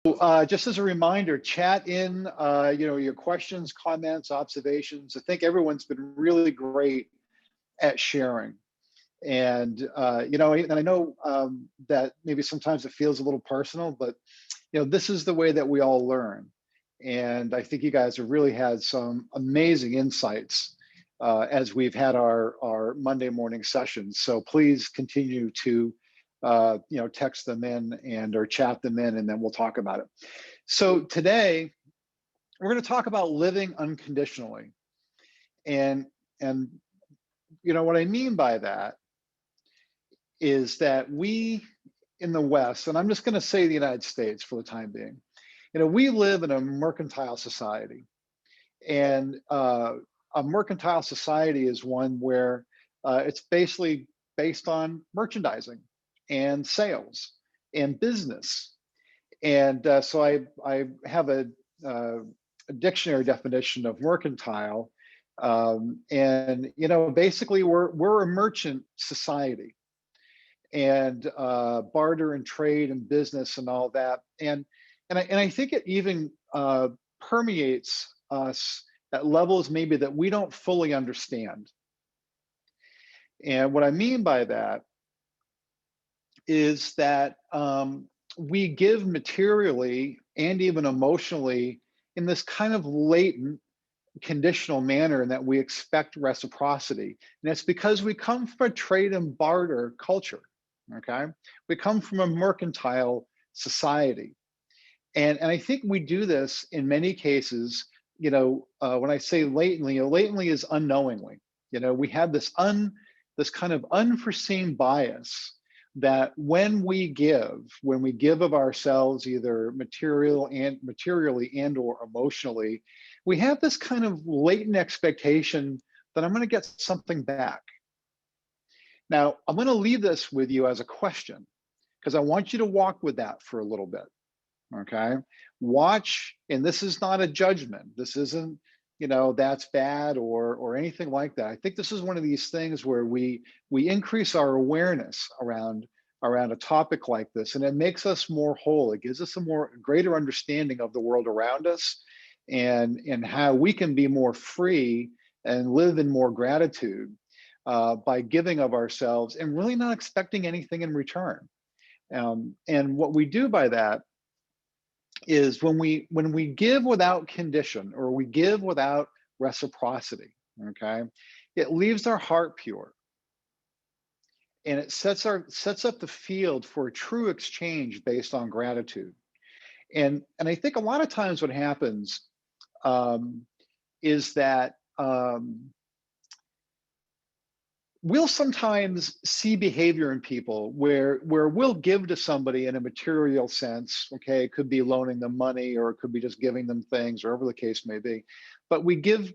Just as a reminder, chat in, your questions, comments, observations. I think everyone's been really great at sharing. And I know that maybe sometimes it feels a little personal, but this is the way that we all learn. And I think you guys have really had some amazing insights as we've had our Monday morning sessions. So please continue to text them in and or chat them in, and then we'll talk about it. So today we're going to talk about living unconditionally. And what I mean by that is that we in the West, and I'm just going to say the United States for the time being, we live in a mercantile society. And a mercantile society is one where it's basically based on merchandising and sales and business. And so I have a dictionary definition of mercantile. And basically we're a merchant society, and barter and trade and business and all that. And I think it even permeates us at levels maybe that we don't fully understand. And what I mean by that is that we give materially and even emotionally in this kind of latent conditional manner, and that we expect reciprocity. And it's because we come from a trade and barter culture, okay? We come from a mercantile society. And I think we do this in many cases, when I say latently, latently is unknowingly. We have this kind of unforeseen bias that when we give of ourselves, either materially and or emotionally, we have this kind of latent expectation that I'm going to get something back. Now, I'm going to leave this with you as a question, because I want you to walk with that for a little bit. Okay, watch, and this is not a judgment. This isn't, that's bad or anything like that. I think this is one of these things where we increase our awareness around a topic like this, and it makes us more whole. It gives us a greater understanding of the world around us, and how we can be more free and live in more gratitude by giving of ourselves and really not expecting anything in return. And what we do by that is when we give without condition, or we give without reciprocity, okay, it leaves our heart pure, and it sets up the field for a true exchange based on gratitude. And I think a lot of times what happens is that we'll sometimes see behavior in people where we'll give to somebody in a material sense. Okay, it could be loaning them money, or it could be just giving them things, or whatever the case may be. But we give,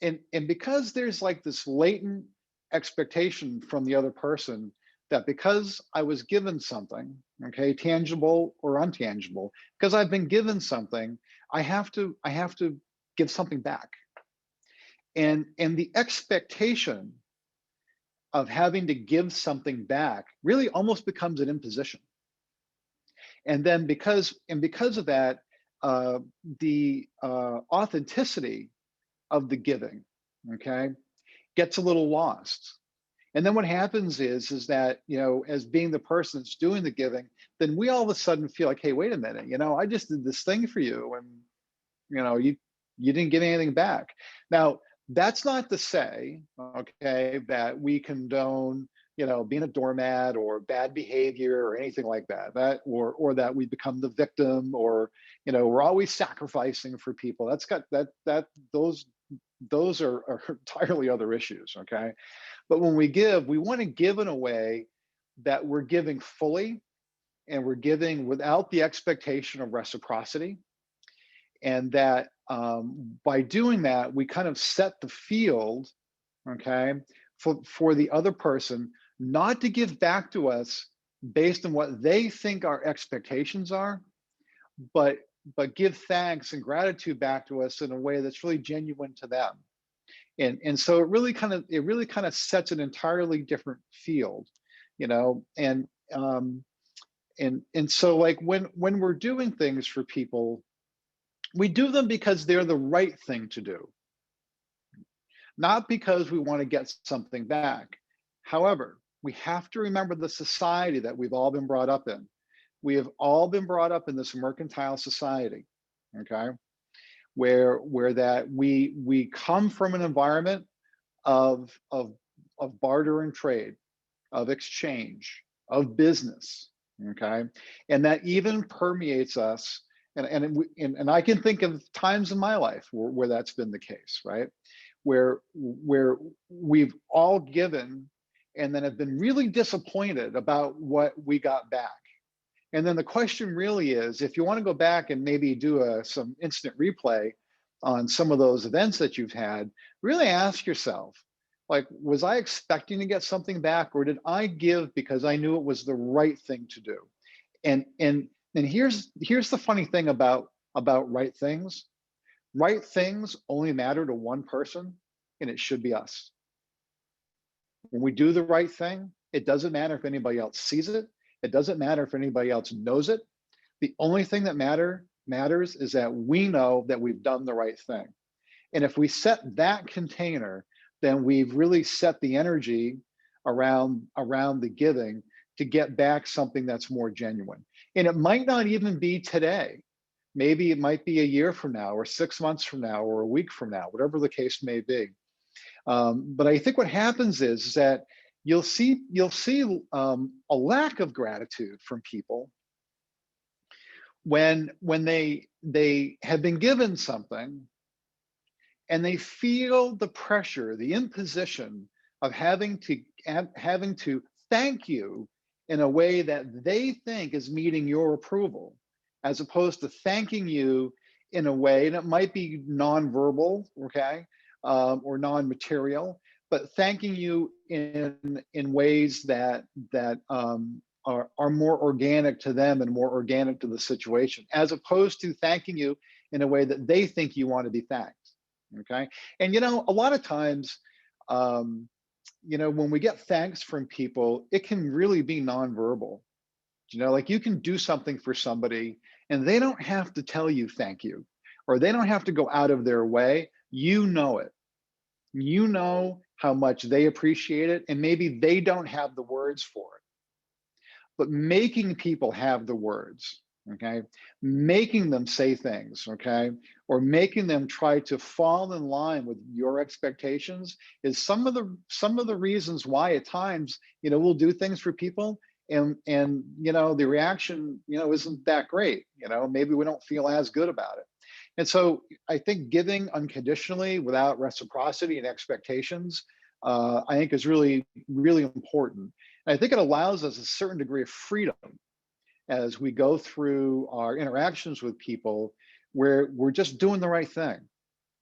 and because there's like this latent expectation from the other person that because I was given something, okay, tangible or untangible, because I've been given something, I have to give something back. And the expectation of having to give something back really almost becomes an imposition. And then because of that, the authenticity of the giving, okay, gets a little lost. And then what happens is that, as being the person that's doing the giving, then we all of a sudden feel like, hey, wait a minute, I just did this thing for you, and you didn't get anything back. Now, that's not to say, okay, that we condone, being a doormat or bad behavior or anything like that, or that we become the victim, or, we're always sacrificing for people. Those are entirely other issues, okay? But when we give, we want to give in a way that we're giving fully, and we're giving without the expectation of reciprocity. And that by doing that, we kind of set the field, okay, for the other person not to give back to us based on what they think our expectations are, but give thanks and gratitude back to us in a way that's really genuine to them. And so it really kind of sets an entirely different field, and And so like when we're doing things for people, we do them because they're the right thing to do, not because we want to get something back. However, we have to remember the society that we've all been brought up in. We have all been brought up in this mercantile society, okay, where that we come from an environment of of of barter and trade, of exchange, of business, okay, and that even permeates us. And I can think of times in my life where that's been the case, right? Where we've all given and then have been really disappointed about what we got back. And then the question really is, if you want to go back and maybe do some instant replay on some of those events that you've had, really ask yourself, like, was I expecting to get something back, or did I give because I knew it was the right thing to do? And here's the funny thing about right things. Right things only matter to one person, and it should be us. When we do the right thing, it doesn't matter if anybody else sees it. It doesn't matter if anybody else knows it. The only thing that matters is that we know that we've done the right thing. And if we set that container, then we've really set the energy around the giving to get back something that's more genuine. And it might not even be today. Maybe it might be a year from now, or 6 months from now, or a week from now, whatever the case may be. But I think what happens is that you'll see a lack of gratitude from people when they have been given something and they feel the pressure, the imposition of having to thank you in a way that they think is meeting your approval, as opposed to thanking you in a way, and it might be nonverbal, okay, or non-material, but thanking you in ways that are more organic to them and more organic to the situation, as opposed to thanking you in a way that they think you want to be thanked. Okay. And a lot of times, when we get thanks from people, it can really be nonverbal. Like you can do something for somebody and they don't have to tell you thank you, or they don't have to go out of their way. You know it. You know how much they appreciate it, and maybe they don't have the words for it. But making people have the words, okay, making them say things, okay, or making them try to fall in line with your expectations is some of the reasons why at times we'll do things for people, and the reaction isn't that great. Maybe we don't feel as good about it. And so I think giving unconditionally without reciprocity and expectations, I think is really, really important. And I think it allows us a certain degree of freedom as we go through our interactions with people, where we're just doing the right thing.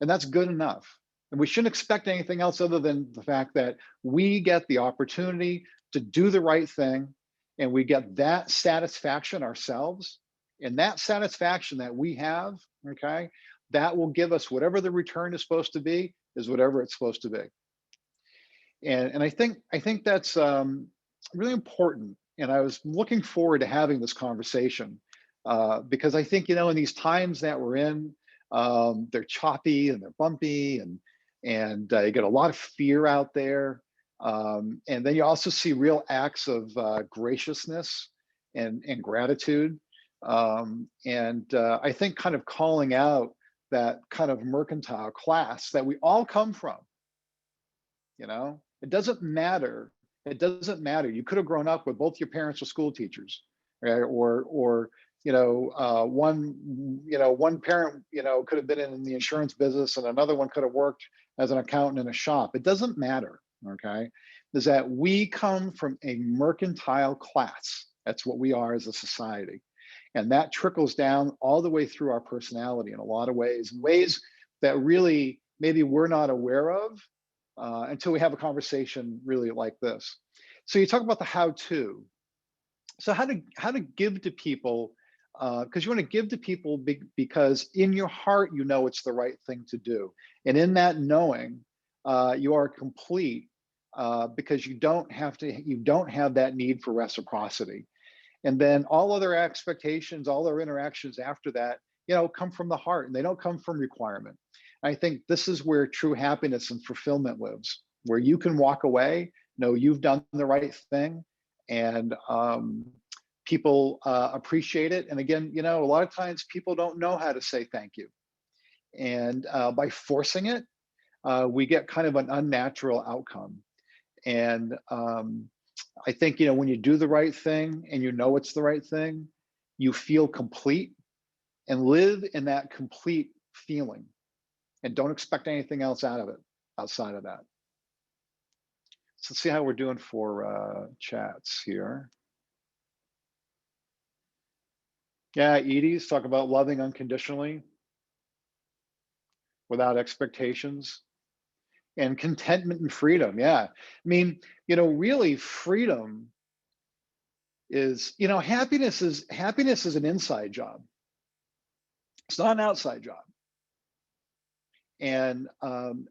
And that's good enough. And we shouldn't expect anything else other than the fact that we get the opportunity to do the right thing, and we get that satisfaction ourselves. And that satisfaction that we have, okay, that will give us whatever the return is supposed to be, is whatever it's supposed to be. And I think that's really important. And I was looking forward to having this conversation, because I think in these times that we're in, they're choppy and they're bumpy, and you get a lot of fear out there, and then you also see real acts of graciousness and gratitude, and I think kind of calling out that kind of mercantile class that we all come from. It doesn't matter. It doesn't matter. You could have grown up with both your parents or school teachers, right? Or one parent could have been in the insurance business, and another one could have worked as an accountant in a shop. It doesn't matter. Okay, is that we come from a mercantile class. That's what we are as a society, and that trickles down all the way through our personality in a lot of ways, in ways that really maybe we're not aware of, until we have a conversation really like this. So you talk about the how-to. So how to give to people, because you want to give to people because in your heart it's the right thing to do, and in that knowing, you are complete, because you don't have that need for reciprocity. And then all other expectations, all our interactions after that, come from the heart, and they don't come from requirement. I think this is where true happiness and fulfillment lives, where you can walk away, know you've done the right thing, and people appreciate it. And again, a lot of times people don't know how to say thank you. And by forcing it, we get kind of an unnatural outcome. And I think, when you do the right thing and it's the right thing, you feel complete and live in that complete feeling and don't expect anything else out of it outside of that. So let's see how we're doing for chats here. Yeah, Edie's talk about loving unconditionally without expectations and contentment and freedom. Yeah. I mean, really freedom is, happiness is an inside job. It's not an outside job. And and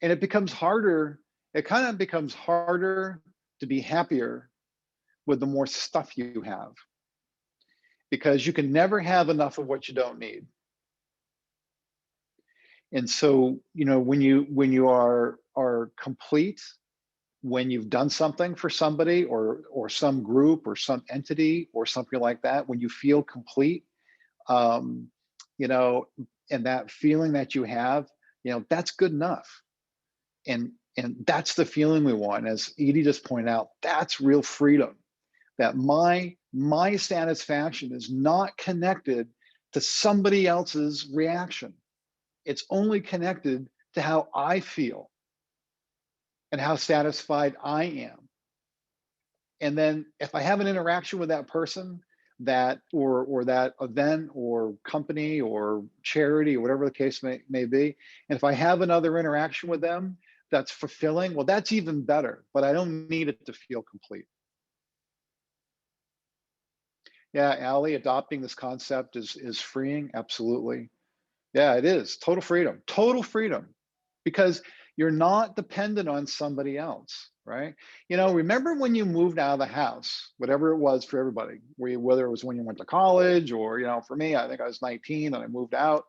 it becomes harder. It kind of becomes harder to be happier with the more stuff you have, because you can never have enough of what you don't need. And so, when you are complete, when you've done something for somebody or some group or some entity or something like that, when you feel complete, you know, and that feeling that you have, that's good enough. And that's the feeling we want. As Edie just pointed out, that's real freedom. That my satisfaction is not connected to somebody else's reaction. It's only connected to how I feel and how satisfied I am. And then if I have an interaction with that person, that or that event or company or charity or whatever the case may be, and if I have another interaction with them that's fulfilling, well, that's even better, but I don't need it to feel complete. Yeah, Allie, adopting this concept is freeing. Absolutely. Yeah, it is total freedom, because you're not dependent on somebody else, right? Remember when you moved out of the house, whatever it was for everybody, whether it was when you went to college or, for me, I think I was 19 and I moved out.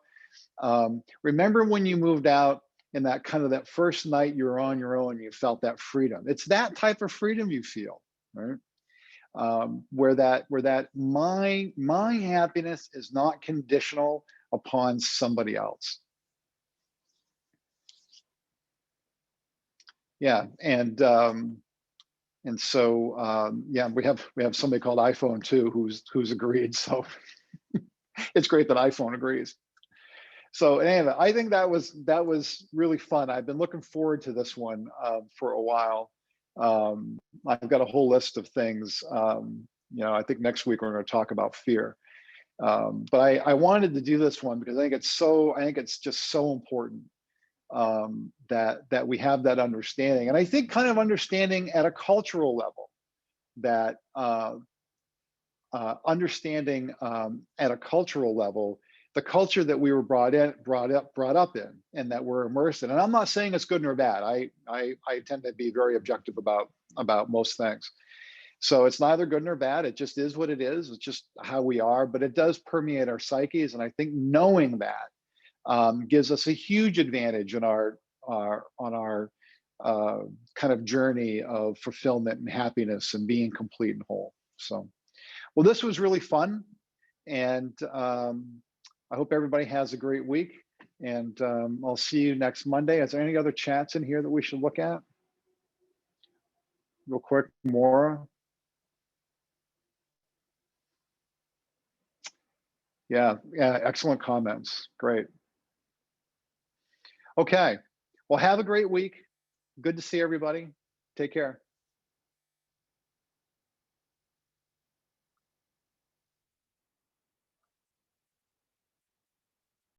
Remember when you moved out and that first night you were on your own, you felt that freedom. It's that type of freedom you feel, right? Where my happiness is not conditional upon somebody else. Yeah, and so yeah, we have somebody called iPhone too who's agreed. So it's great that iPhone agrees. So anyway, I think that was really fun. I've been looking forward to this one for a while. I've got a whole list of things. I think next week we're going to talk about fear. But I wanted to do this one because I think it's just so important that we have that understanding, and I think kind of understanding at a cultural level, that understanding at a cultural level, the culture that we were brought up in, and that we're immersed in. And I'm not saying it's good nor bad. I tend to be very objective about most things. So it's neither good nor bad. It just is what it is. It's just how we are, but it does permeate our psyches. And I think knowing that gives us a huge advantage in on our kind of journey of fulfillment and happiness and being complete and whole. So, well, this was really fun, and I hope everybody has a great week. And I'll see you next Monday. Is there any other chats in here that we should look at? Real quick, Maura. Yeah, excellent comments. Great. Okay. Well, have a great week. Good to see everybody. Take care.